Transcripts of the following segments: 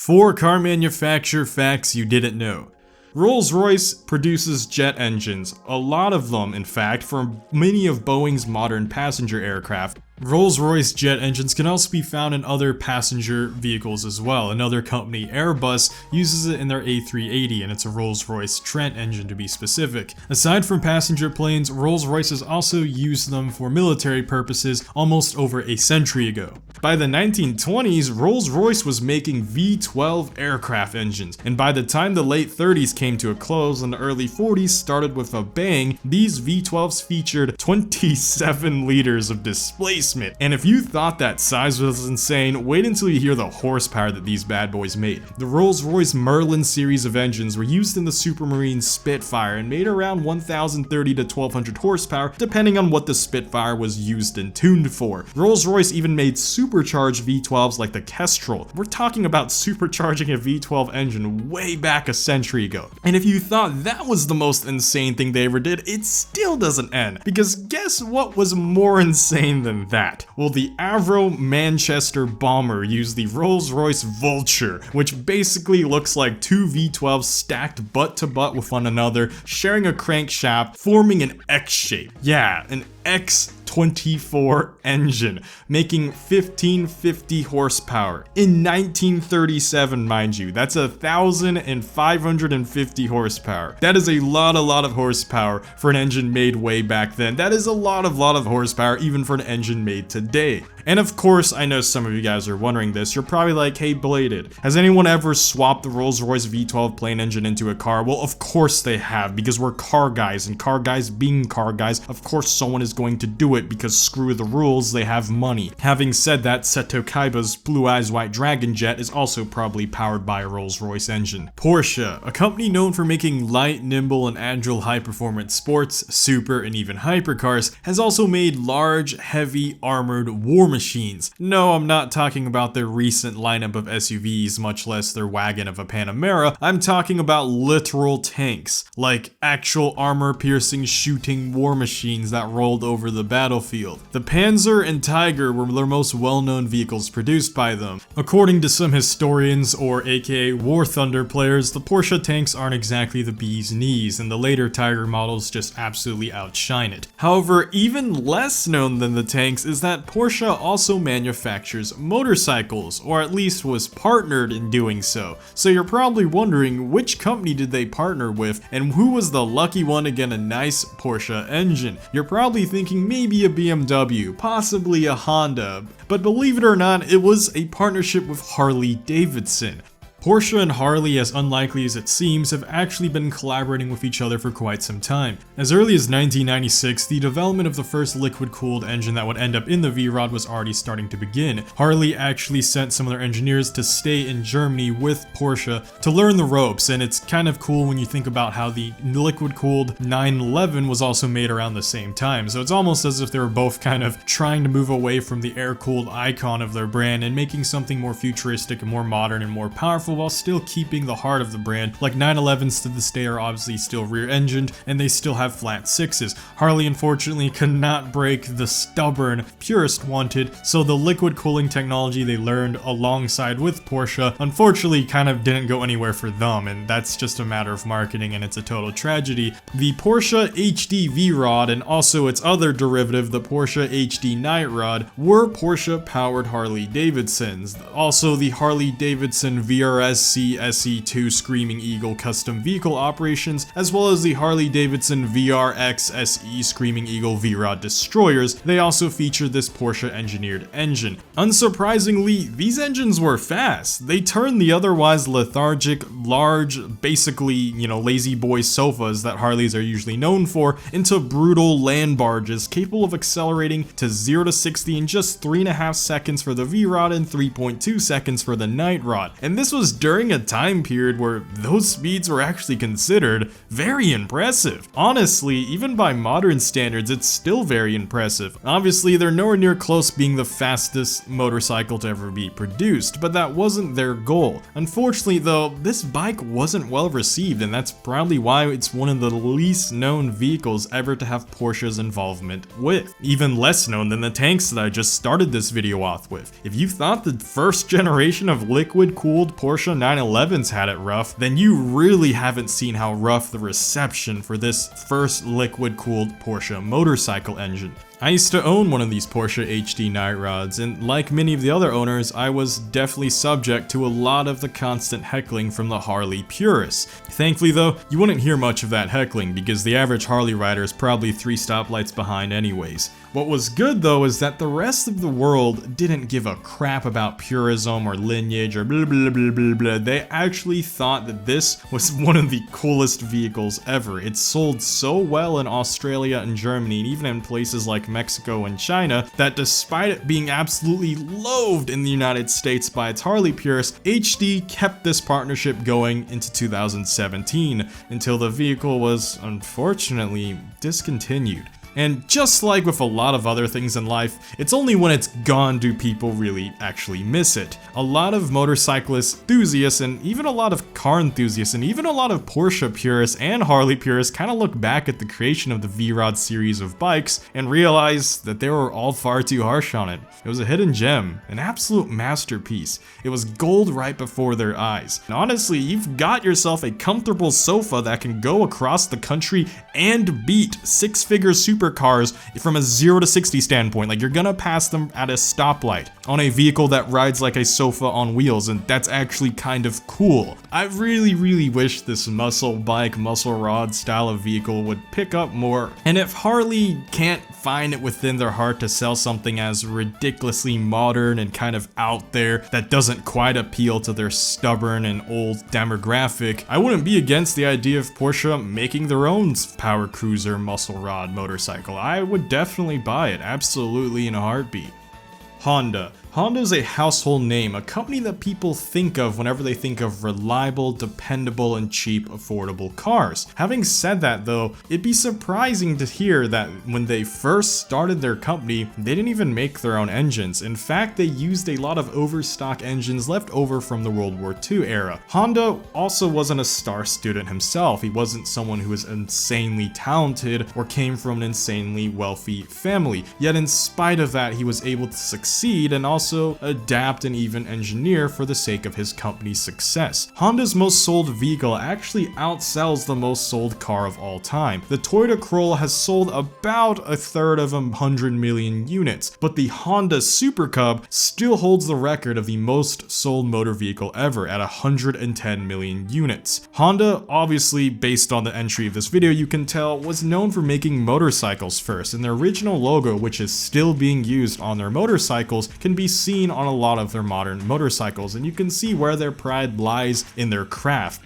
4 car manufacturer facts you didn't know. Rolls Royce produces jet engines, a lot of them in fact, for many of Boeing's modern passenger aircraft. Rolls Royce jet engines can also be found in other passenger vehicles as well. Another company, Airbus, uses it in their A380, and it's a Rolls Royce Trent engine to be specific. Aside from passenger planes, Rolls Royce has also used them for military purposes almost over a century ago. By the 1920s, Rolls Royce was making V12 aircraft engines, and by the time the late 30s came to a close and the early 40s started with a bang, these V12s featured 27 liters of displacement. And if you thought that size was insane, wait until you hear the horsepower that these bad boys made. The Rolls-Royce Merlin series of engines were used in the Supermarine Spitfire and made around 1030 to 1200 horsepower depending on what the Spitfire was used and tuned for. Rolls-Royce even made supercharged V12s like the Kestrel. We're talking about supercharging a V12 engine way back a century ago. And if you thought that was the most insane thing they ever did, it still doesn't end. Because guess what was more insane than that? Well, the Avro Manchester bomber used the Rolls-Royce Vulture, which basically looks like 2 V12s stacked butt to butt with one another, sharing a crankshaft, forming an X shape. Yeah, an X24 engine, making 1550 horsepower. In 1937, mind you, that's 1,550 horsepower. That is a lot of horsepower for an engine made way back then. That is a lot of horsepower even for an engine made today. And of course, I know some of you guys are wondering this. You're probably like, hey Bladed, has anyone ever swapped the Rolls-Royce V12 plane engine into a car? Well, of course they have, because we're car guys, and car guys being car guys, of course someone is going to do it because screw the rules, they have money. Having said that, Seto Kaiba's Blue Eyes White Dragon jet is also probably powered by a Rolls-Royce engine. Porsche, a company known for making light, nimble, and agile high-performance sports, super, and even hypercars, has also made large, heavy, armored war machines. No, I'm not talking about their recent lineup of SUVs, much less their wagon of a Panamera. I'm talking about literal tanks, like actual armor-piercing shooting war machines that rolled over the battlefield. The Panzer and Tiger were their most well-known vehicles produced by them. According to some historians, or aka War Thunder players, the Porsche tanks aren't exactly the bee's knees, and the later Tiger models just absolutely outshine it. However, even less known than the tanks is that Porsche also manufactures motorcycles, or at least was partnered in doing so. So you're probably wondering, which company did they partner with, and who was the lucky one to get a nice Porsche engine? You're probably thinking maybe a BMW, possibly a Honda, but believe it or not, it was a partnership with Harley Davidson. Porsche and Harley, as unlikely as it seems, have actually been collaborating with each other for quite some time. As early as 1996, the development of the first liquid-cooled engine that would end up in the V-Rod was already starting to begin. Harley actually sent some of their engineers to stay in Germany with Porsche to learn the ropes, and it's kind of cool when you think about how the liquid-cooled 911 was also made around the same time. So it's almost as if they were both kind of trying to move away from the air-cooled icon of their brand and making something more futuristic and more modern and more powerful, while still keeping the heart of the brand. Like 911s to this day are obviously still rear-engined, and they still have flat sixes. Harley unfortunately could not break the stubborn purist wanted, so the liquid cooling technology they learned alongside with Porsche unfortunately kind of didn't go anywhere for them, and that's just a matter of marketing, and it's a total tragedy. The Porsche HD V-Rod and also its other derivative, the Porsche HD Night Rod, were Porsche-powered Harley Davidsons. Also, the Harley Davidson VRS SE2 Screaming Eagle custom vehicle operations, as well as the Harley Davidson VRX SE Screaming Eagle V-Rod destroyers, they also featured this Porsche engineered engine. Unsurprisingly, these engines were fast. They turned the otherwise lethargic, large, basically, lazy boy sofas that Harleys are usually known for into brutal land barges capable of accelerating to 0 to 60 in just 3.5 seconds for the V-Rod and 3.2 seconds for the Night Rod. And this was during a time period where those speeds were actually considered very impressive. Honestly, even by modern standards, it's still very impressive. Obviously, they're nowhere near close being the fastest motorcycle to ever be produced, but that wasn't their goal. Unfortunately though, this bike wasn't well received, and that's probably why it's one of the least known vehicles ever to have Porsche's involvement with. Even less known than the tanks that I just started this video off with. If you thought the first generation of liquid-cooled Porsche Porsche 911s had it rough, then you really haven't seen how rough the reception for this first liquid-cooled Porsche motorcycle engine. I used to own one of these Porsche HD night rods, and like many of the other owners, I was definitely subject to a lot of the constant heckling from the Harley purists. Thankfully though, you wouldn't hear much of that heckling because the average Harley rider is probably 3 stoplights behind anyways. What was good though is that the rest of the world didn't give a crap about purism or lineage or blah blah blah blah blah. They actually thought that this was one of the coolest vehicles ever. It sold so well in Australia and Germany, and even in places like Mexico and China, that despite it being absolutely loathed in the United States by its Harley purists, HD kept this partnership going into 2017 until the vehicle was unfortunately discontinued. And just like with a lot of other things in life, it's only when it's gone do people really actually miss it. A lot of motorcyclist enthusiasts and even a lot of car enthusiasts and even a lot of Porsche purists and Harley purists kind of look back at the creation of the V-Rod series of bikes and realize that they were all far too harsh on it. It was a hidden gem, an absolute masterpiece. It was gold right before their eyes. And honestly, you've got yourself a comfortable sofa that can go across the country and beat 6-figure supercars from a 0 to 60 standpoint. Like, you're gonna pass them at a stoplight on a vehicle that rides like a sofa on wheels, and that's actually kind of cool. I really wish this muscle bike, muscle rod style of vehicle would pick up more. And if Harley can't find it within their heart to sell something as ridiculously modern and kind of out there that doesn't quite appeal to their stubborn and old demographic, I wouldn't be against the idea of Porsche making their own power cruiser muscle rod motorcycle. I would definitely buy it, absolutely, in a heartbeat. Honda. Honda is a household name, a company that people think of whenever they think of reliable, dependable, and cheap, affordable cars. Having said that though, it'd be surprising to hear that when they first started their company, they didn't even make their own engines. In fact, they used a lot of overstock engines left over from the World War II era. Honda also wasn't a star student himself. He wasn't someone who was insanely talented or came from an insanely wealthy family. Yet in spite of that, he was able to succeed and also adapt and even engineer for the sake of his company's success. Honda's most sold vehicle actually outsells the most sold car of all time. The Toyota Corolla has sold about a third of 100 million units, but the Honda Super Cub still holds the record of the most sold motor vehicle ever at 110 million units. Honda, obviously based on the entry of this video, you can tell, was known for making motorcycles first, and their original logo, which is still being used on their motorcycles, can be seen on a lot of their modern motorcycles, and you can see where their pride lies in their craft.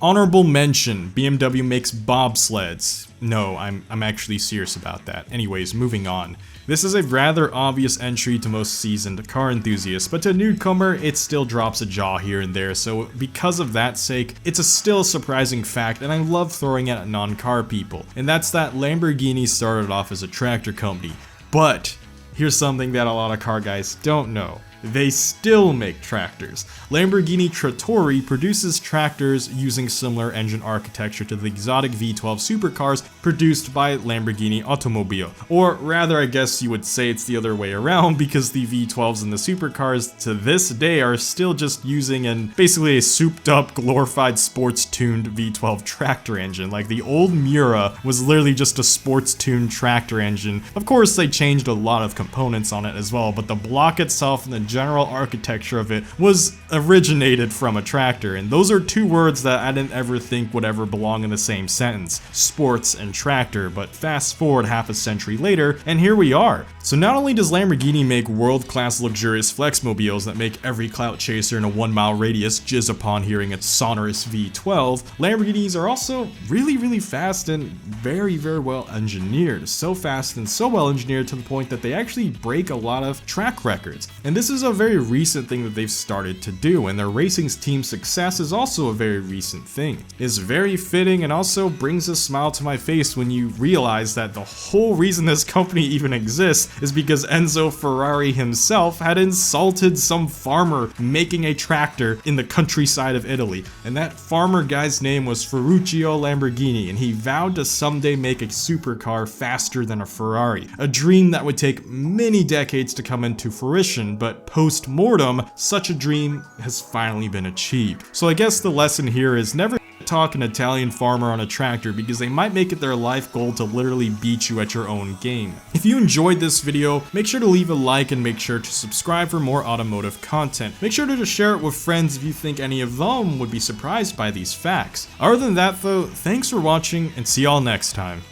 Honorable mention, BMW makes bobsleds. No, I'm actually serious about that. Anyways, moving on. This is a rather obvious entry to most seasoned car enthusiasts, but to a newcomer, it still drops a jaw here and there, so because of that sake, it's a still surprising fact, and I love throwing it at non-car people, and that's that Lamborghini started off as a tractor company. But here's something that a lot of car guys don't know. They still make tractors. Lamborghini Trattori produces tractors using similar engine architecture to the exotic V12 supercars produced by Lamborghini Automobile. Or rather, I guess you would say it's the other way around, because the V12s and the supercars to this day are still just using basically a souped up, glorified, sports-tuned V12 tractor engine. Like, the old Miura was literally just a sports-tuned tractor engine. Of course, they changed a lot of components on it as well, but the block itself and the general architecture of it was originated from a tractor, and those are two words that I didn't ever think would ever belong in the same sentence, sports and tractor. But fast forward half a century later, and here we are. So not only does Lamborghini make world-class luxurious flexmobiles that make every clout chaser in a 1-mile radius jizz upon hearing a sonorous V12, Lamborghinis are also really fast and very well engineered. So fast and so well engineered to the point that they actually break a lot of track records. And this is a very recent thing that they've started to do, and their racing team's success is also a very recent thing. It's very fitting and also brings a smile to my face when you realize that the whole reason this company even exists is because Enzo Ferrari himself had insulted some farmer making a tractor in the countryside of Italy, and that farmer guy's name was Ferruccio Lamborghini, and he vowed to someday make a supercar faster than a Ferrari, a dream that would take many decades to come into fruition, but that post-mortem, such a dream has finally been achieved. So I guess the lesson here is never talk an Italian farmer on a tractor, because they might make it their life goal to literally beat you at your own game. If you enjoyed this video, make sure to leave a like and make sure to subscribe for more automotive content. Make sure to share it with friends if you think any of them would be surprised by these facts. Other than that though, thanks for watching and see y'all next time.